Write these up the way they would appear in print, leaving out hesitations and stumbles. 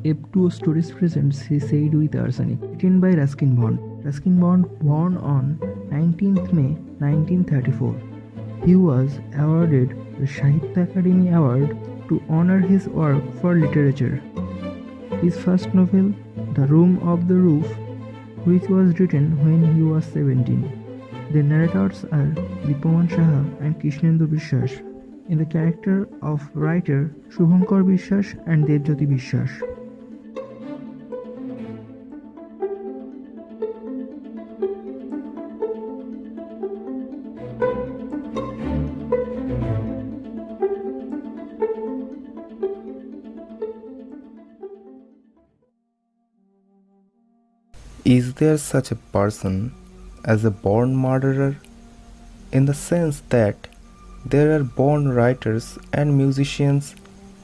FTO Stories presents He Said with Arsenic, written by Ruskin Bond. Ruskin Bond, born on 19th May 1934. He was awarded the Sahitya Akademi Award to honor his work for literature. His first novel, The Room of the Roof, which was written when he was 17. The narrators are Saha and Krishnendu Biswas, in the character of Writer-Shubhankar Biswas and Debjyoti Biswas. Is there such a person as a born murderer? In the sense that there are born writers and musicians,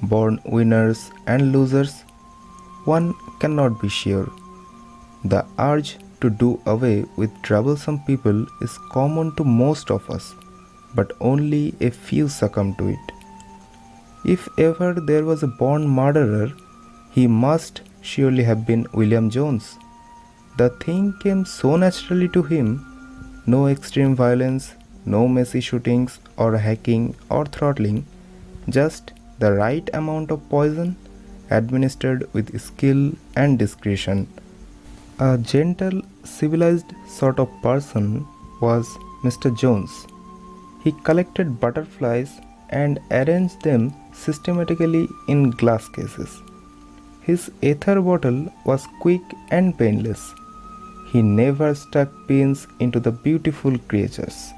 born winners and losers? One cannot be sure. The urge to do away with troublesome people is common to most of us, but only a few succumb to it. If ever there was a born murderer, he must surely have been William Jones. The thing came so naturally to him, no extreme violence, no messy shootings or hacking or throttling, just the right amount of poison administered with skill and discretion. A gentle, civilized sort of person was Mr. Jones. He collected butterflies and arranged them systematically in glass cases. His ether bottle was quick and painless. He never stuck pins into the beautiful creatures.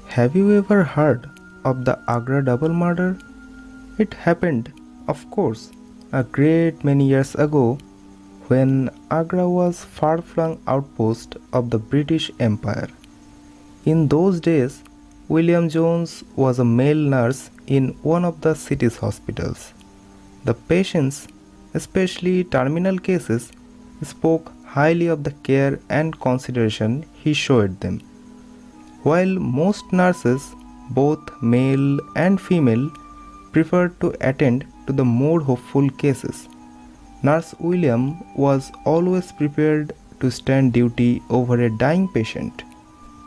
Have you ever heard of the Agra double murder? It happened, of course, a great many years ago when Agra was far-flung outpost of the British Empire. In those days, William Jones was a male nurse in one of the city's hospitals. The patients, especially terminal cases, spoke highly of the care and consideration he showed them. While most nurses, both male and female, preferred to attend to the more hopeful cases, Nurse William was always prepared to stand duty over a dying patient.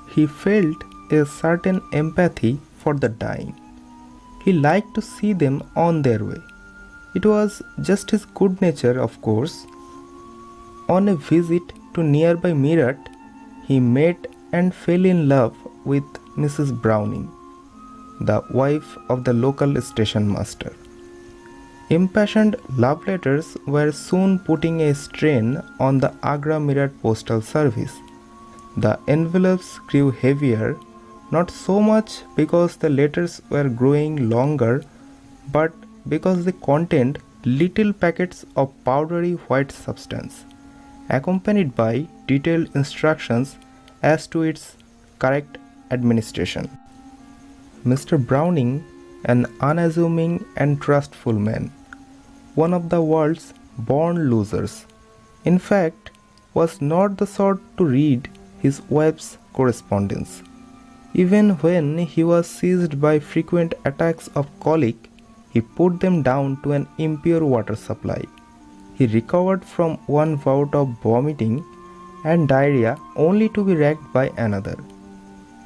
He felt a certain empathy for the dying. He liked to see them on their way. It was just his good nature, of course. On a visit to nearby Meerut, he met and fell in love with Mrs. Browning, the wife of the local station master. Impassioned love letters were soon putting a strain on the Agra-Meerut postal service. The envelopes grew heavier, not so much because the letters were growing longer, but because they contained little packets of powdery white substance, accompanied by detailed instructions as to its correct administration. Mr. Browning, an unassuming and trustful man, one of the world's born losers, in fact, was not the sort to read his wife's correspondence. Even when he was seized by frequent attacks of colic, he put them down to an impure water supply. He recovered from one bout of vomiting and diarrhea only to be racked by another.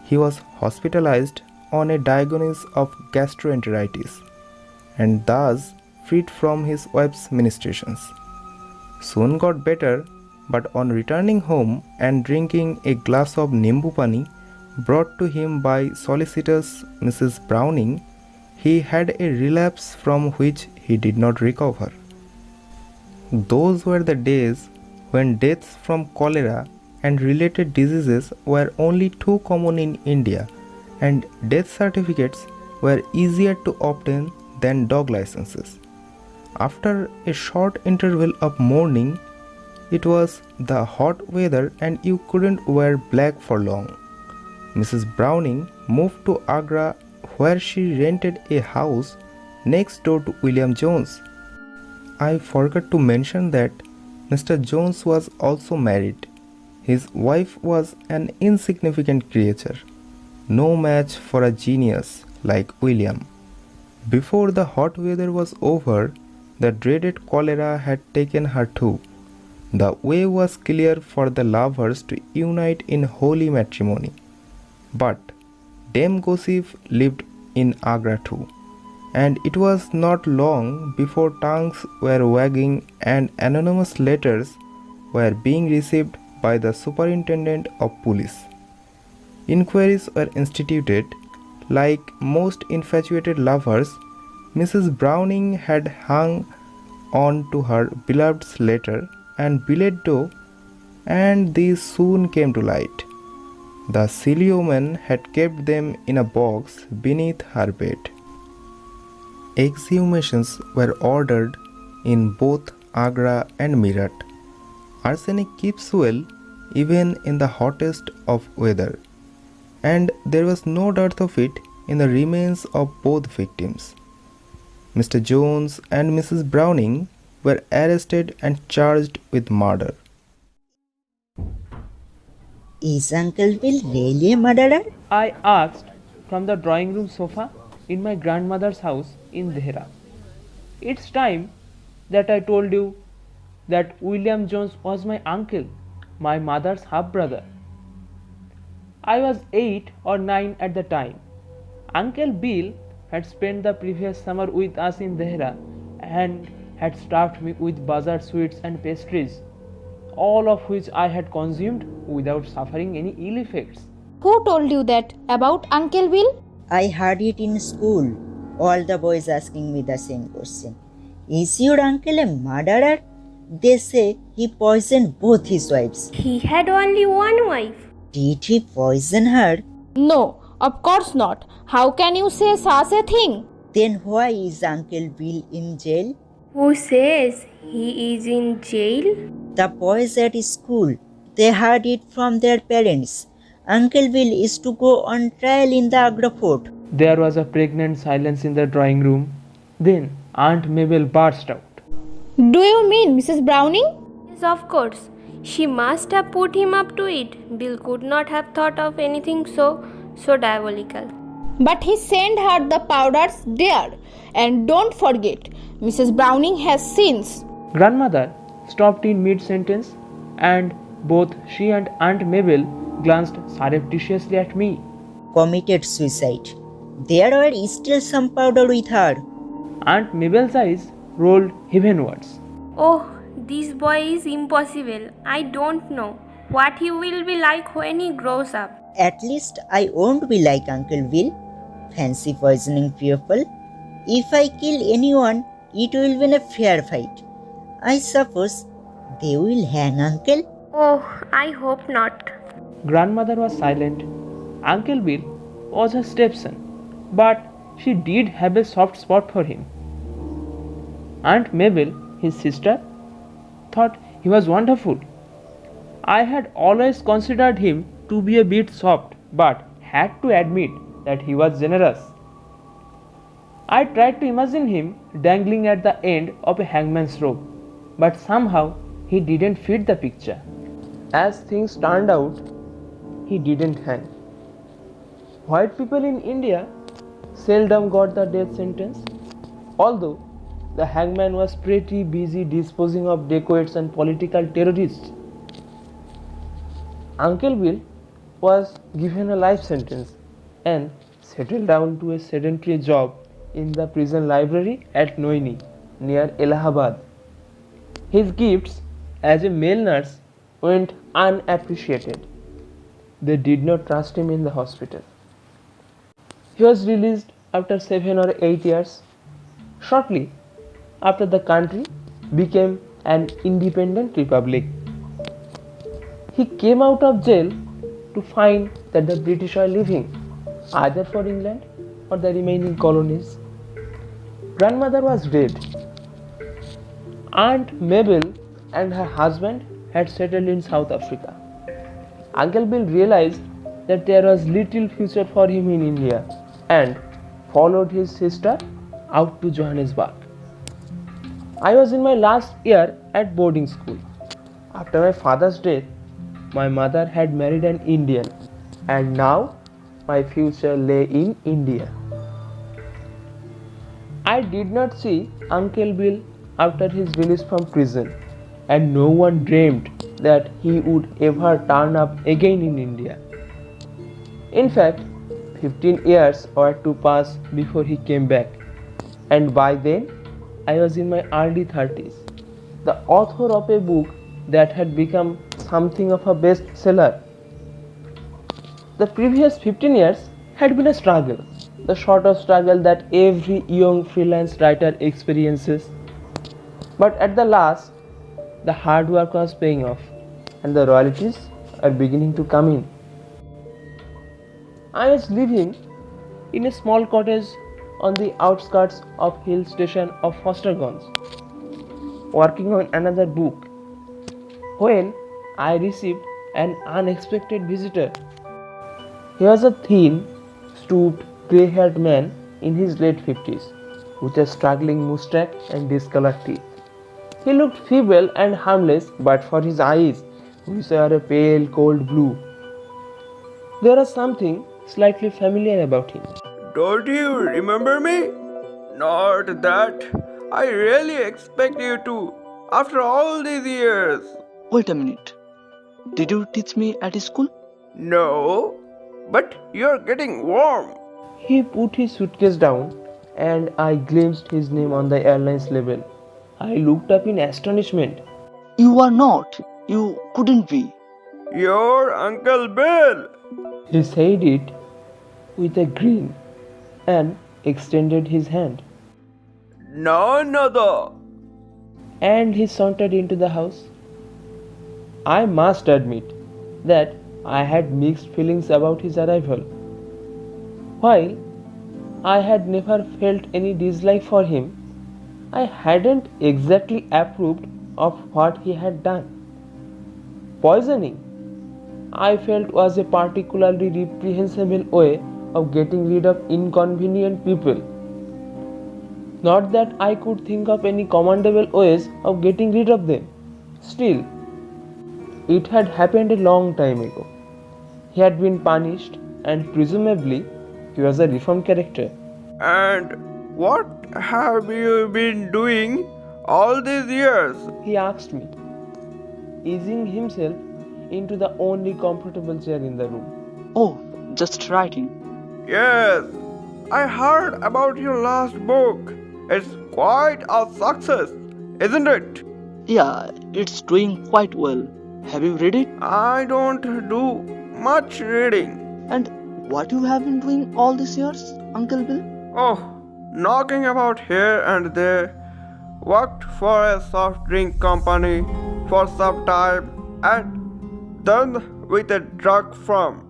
He was hospitalized on a diagnosis of gastroenteritis and thus freed from his wife's ministrations. Soon got better, but on returning home and drinking a glass of nimbu pani brought to him by solicitous Mrs. Browning, he had a relapse from which he did not recover. Those were the days when deaths from cholera and related diseases were only too common in India, and death certificates were easier to obtain than dog licenses. After a short interval of mourning, it was the hot weather and you couldn't wear black for long. Mrs. Browning moved to Agra, where she rented a house next door to William Jones. I forgot to mention that Mr. Jones was also married. His wife was an insignificant creature, no match for a genius like William. Before the hot weather was over, the dreaded cholera had taken her too. The way was clear for the lovers to unite in holy matrimony. But Dame Gossip lived in Agra too, and it was not long before tongues were wagging and anonymous letters were being received by the superintendent of police. Inquiries were instituted. Like most infatuated lovers, Mrs. Browning had hung on to her beloved's letter and billet doux, and these soon came to light. The silly woman had kept them in a box beneath her bed. Exhumations were ordered in both Agra and Meerut. Arsenic keeps well even in the hottest of weather, and there was no dearth of it in the remains of both victims. Mr. Jones and Mrs. Browning were arrested and charged with murder. Is Uncle Bill really a murderer? I asked from the drawing room sofa in my grandmother's house in Dehra. It's time that I told you that William Jones was my uncle, my mother's half-brother. I was 8 or 9 at the time. Uncle Bill had spent the previous summer with us in Dehra and had stuffed me with bazaar sweets and pastries, all of which I had consumed without suffering any ill effects. Who told you that about Uncle Bill? I heard it in school. All the boys asking me the same question. Is your uncle a murderer? They say he poisoned both his wives. He had only one wife. Did he poison her? No, of course not. How can you say such a thing? Then why is Uncle Bill in jail? Who says he is in jail? The boys at school, they heard it from their parents. Uncle Bill is to go on trial in the Agra fort. There was a pregnant silence in the drawing room. Then Aunt Mabel burst out. Do you mean Mrs. Browning? Yes, of course. She must have put him up to it. Bill could not have thought of anything so diabolical. But he sent her the powders there. And don't forget, Mrs. Browning has sins. Grandmother stopped in mid-sentence, and both she and Aunt Mabel glanced surreptitiously at me. Committed suicide. There were still some powder with her. Aunt Mabel's eyes rolled heavenwards. Oh, this boy is impossible. I don't know what he will be like when he grows up. At least I won't be like Uncle Bill. Fancy poisoning people. If I kill anyone, it will be in a fair fight. I suppose they will hang Uncle. Oh, I hope not. Grandmother was silent. Uncle Bill was her stepson, but she did have a soft spot for him. Aunt Mabel, his sister, thought he was wonderful. I had always considered him to be a bit soft, but had to admit that he was generous. I tried to imagine him dangling at the end of a hangman's rope, but somehow he didn't fit the picture. As things turned out, he didn't hang. White people in India seldom got the death sentence, although the hangman was pretty busy disposing of dacoits and political terrorists. Uncle Bill was given a life sentence and settled down to a sedentary job in the prison library at Noini, near Allahabad. His gifts as a male nurse went unappreciated. They did not trust him in the hospital. He was released after 7 or 8 years, shortly after the country became an independent republic. He came out of jail to find that the British are leaving, either for England or the remaining colonies. Grandmother was dead. Aunt Mabel and her husband had settled in South Africa. Uncle Bill realized that there was little future for him in India and followed his sister out to Johannesburg. I was in my last year at boarding school. After my father's death, my mother had married an Indian, and now my future lay in India. I did not see Uncle Bill after his release from prison, and no one dreamed that he would ever turn up again in India. In fact, 15 years were to pass before he came back, and by then I was in my early 30s, the author of a book that had become something of a bestseller. The previous 15 years had been a struggle, the sort of struggle that every young freelance writer experiences. But at the last, the hard work was paying off, and the royalties are beginning to come in. I was living in a small cottage on the outskirts of hill station of Fostergons, working on another book, when I received an unexpected visitor. He was a thin, stooped, grey-haired man in his late 50s, with a straggling moustache and discolored teeth. He looked feeble and harmless but for his eyes, which were a pale, cold blue. There was something slightly familiar about him. Don't you remember me? Not that. I really expect you to, after all these years. Wait a minute. Did you teach me at school? No, but you're getting warm. He put his suitcase down and I glimpsed his name on the airline's label. I looked up in astonishment. You are not. You couldn't be. You're Uncle Bill. He said it with a grin and extended his hand. None other. And he sauntered into the house. I must admit that I had mixed feelings about his arrival. While I had never felt any dislike for him, I hadn't exactly approved of what he had done. Poisoning, I felt, was a particularly reprehensible way of getting rid of inconvenient people. Not that I could think of any commendable ways of getting rid of them. Still, it had happened a long time ago. He had been punished, and presumably he was a reformed character. And what have you been doing all these years? He asked me, easing himself into the only comfortable chair in the room. Oh, just writing. Yes, I heard about your last book. It's quite a success, isn't it? Yeah, it's doing quite well. Have you read it? I don't do much reading. And what you have been doing all these years, Uncle Bill? Oh, knocking about here and there. Worked for a soft drink company for some time and then with a drug firm.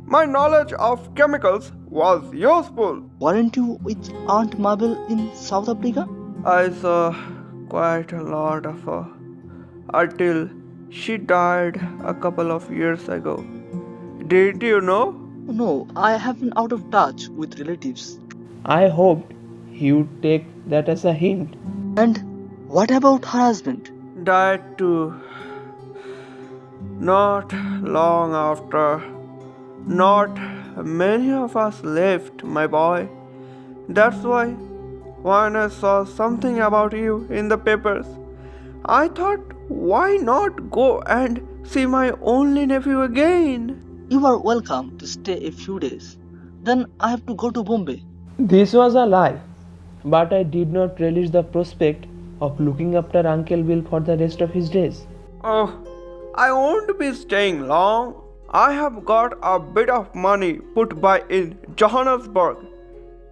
My knowledge of chemicals was useful. Weren't you with Aunt Mabel in South Africa? I saw quite a lot of her until she died a couple of years ago. Didn't you know? No, I have been out of touch with relatives. I hoped he would take that as a hint. And what about her husband? Died too. Not long after. Not many of us left, my boy. That's why when I saw something about you in the papers, I thought, why not go and see my only nephew again? You are welcome to stay a few days. Then I have to go to Bombay. This was a lie, but I did not relish the prospect of looking after Uncle Bill for the rest of his days. Oh, I won't be staying long. I have got a bit of money put by in Johannesburg.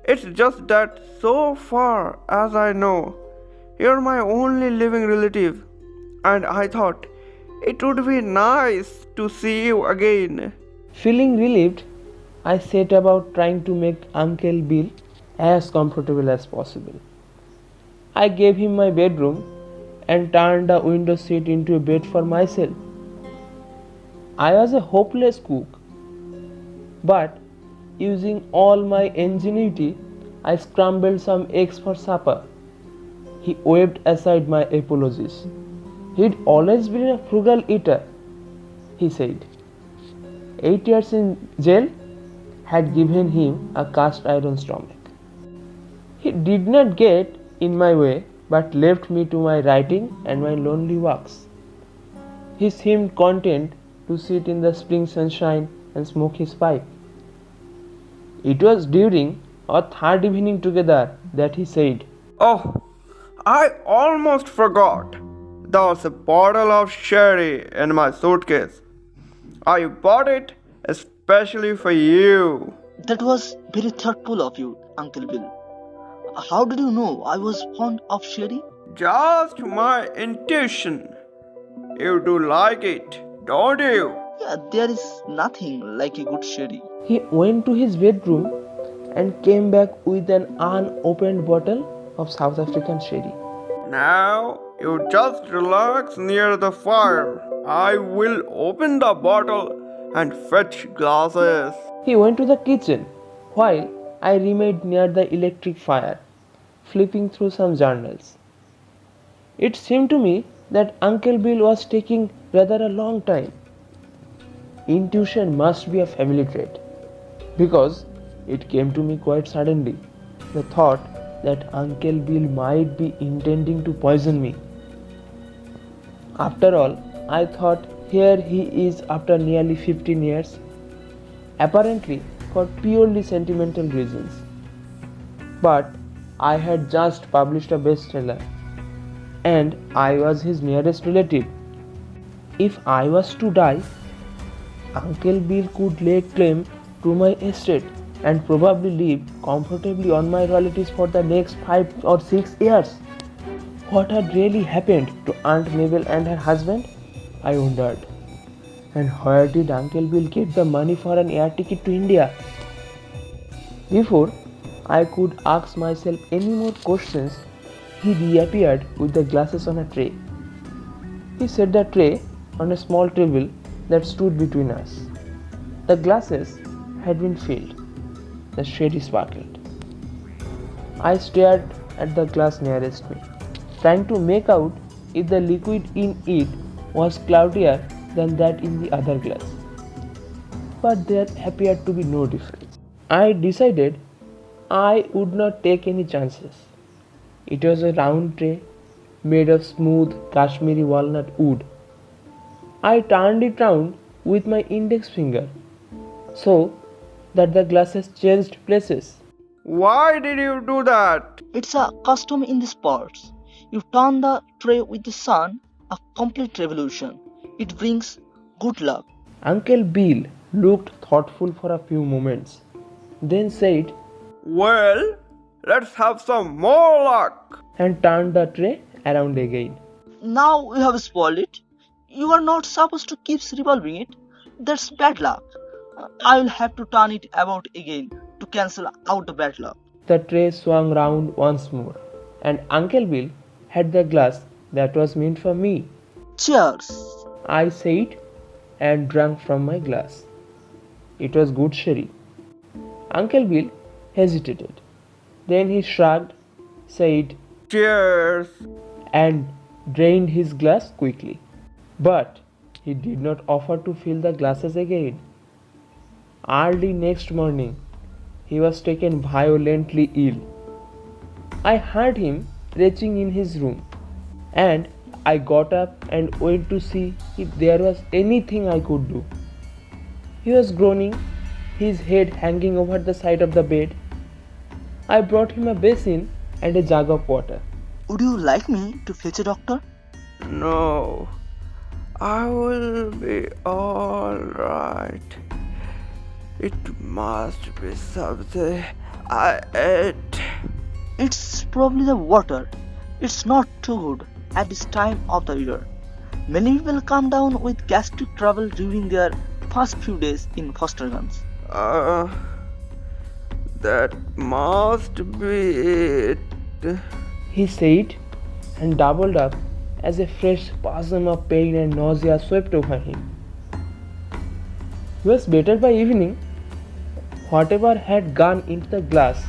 It's just that so far as I know, you're my only living relative, and I thought it would be nice to see you again. Feeling relieved, I set about trying to make Uncle Bill as comfortable as possible. I gave him my bedroom and turned the window seat into a bed for myself. I was a hopeless cook, but using all my ingenuity, I scrambled some eggs for supper. He waved aside my apologies. He'd always been a frugal eater, he said. 8 years in jail had given him a cast iron stomach. He did not get in my way, but left me to my writing and my lonely walks. He seemed content to sit in the spring sunshine and smoke his pipe. It was during our third evening together that he said, Oh, I almost forgot. There was a bottle of sherry in my suitcase. I bought it especially for you. That was very thoughtful of you, Uncle Bill. How did you know I was fond of sherry? Just my intuition. You do like it, don't you? Yeah, there is nothing like a good sherry. He went to his bedroom and came back with an unopened bottle of South African sherry. Now you just relax near the fire. I will open the bottle and fetch glasses. He went to the kitchen while I remained near the electric fire, flipping through some journals. It seemed to me that Uncle Bill was taking rather a long time. Intuition must be a family trait, because it came to me quite suddenly, the thought that Uncle Bill might be intending to poison me. After all, I thought, here he is after nearly 15 years, apparently for purely sentimental reasons. But I had just published a bestseller, and I was his nearest relative. If I was to die, Uncle Bill could lay claim to my estate and probably live comfortably on my royalties for the next 5 or 6 years. What had really happened to Aunt Mabel and her husband? I wondered. And where did Uncle Bill get the money for an air ticket to India? Before I could ask myself any more questions, he reappeared with the glasses on a tray. He set the tray on a small table that stood between us. The glasses had been filled. The sherry sparkled. I stared at the glass nearest me, trying to make out if the liquid in it was cloudier than that in the other glass. But there appeared to be no difference. I decided I would not take any chances. It was a round tray made of smooth Kashmiri walnut wood. I turned it round with my index finger so that the glasses changed places. Why did you do that? It's a custom in these parts. You turn the tray with the sun, a complete revolution. It brings good luck. Uncle Bill looked thoughtful for a few moments, then said, Well, let's have some more luck. and turned the tray around again. Now you have spoiled it. You are not supposed to keep revolving it. That's bad luck. I will have to turn it about again to cancel out the bad luck. The tray swung round once more, and Uncle Bill had the glass that was meant for me. Cheers. I said and drank from my glass. It was good sherry. Uncle Bill hesitated. Then he shrugged, said, Cheers. and drained his glass quickly. But he did not offer to fill the glasses again. Early next morning, he was taken violently ill. I heard him retching in his room, and I got up and went to see if there was anything I could do. He was groaning, his head hanging over the side of the bed. I brought him a basin and a jug of water. Would you like me to fetch a doctor? No, I will be all right. It must be something I ate. It's probably the water. It's not too good at this time of the year. Many people come down with gastric trouble during their first few days in foster homes. That must be it. He said, and doubled up as a fresh spasm of pain and nausea swept over him. He was better by evening. Whatever had gone into the glass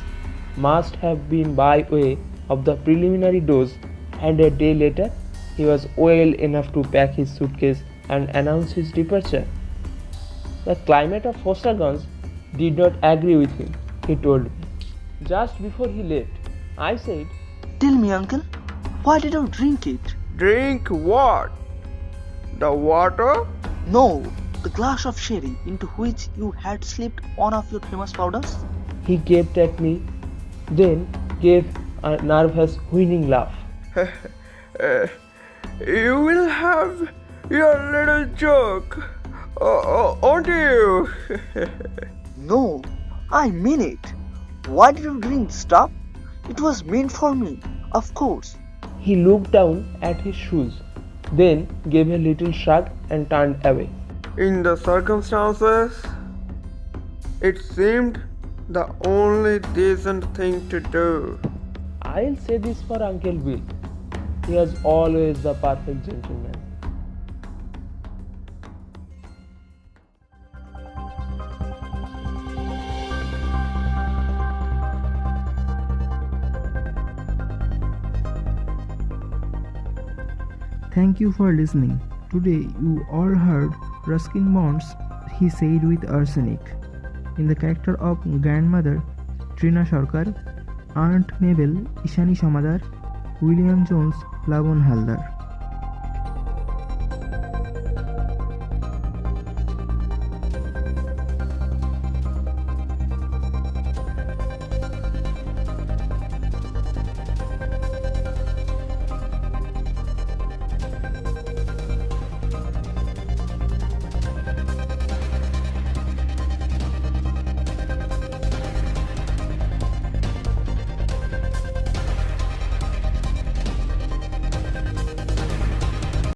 must have been by way of the preliminary dose, and a day later he was well enough to pack his suitcase and announce his departure. The climate of Fostergans did not agree with him, he told me. Just before he left, I said, Tell me, uncle, why did you drink it? Drink what? The water? No, the glass of sherry into which you had slipped one of your famous powders? He gaped at me, then gave a nervous whining laugh. You will have your little joke, won't you? No, I mean it. Why did you drink stuff? It was meant for me, of course. He looked down at his shoes, then gave a little shrug and turned away. In the circumstances, it seemed the only decent thing to do. I'll say this for Uncle Bill. He was always the perfect gentleman. Thank you for listening. Today you all heard Ruskin Bond's He Said with Arsenic in the character of Grandmother-Trina Mondal, Aunt Mable-Ishanee Samader, William Jones-Plaban Halder.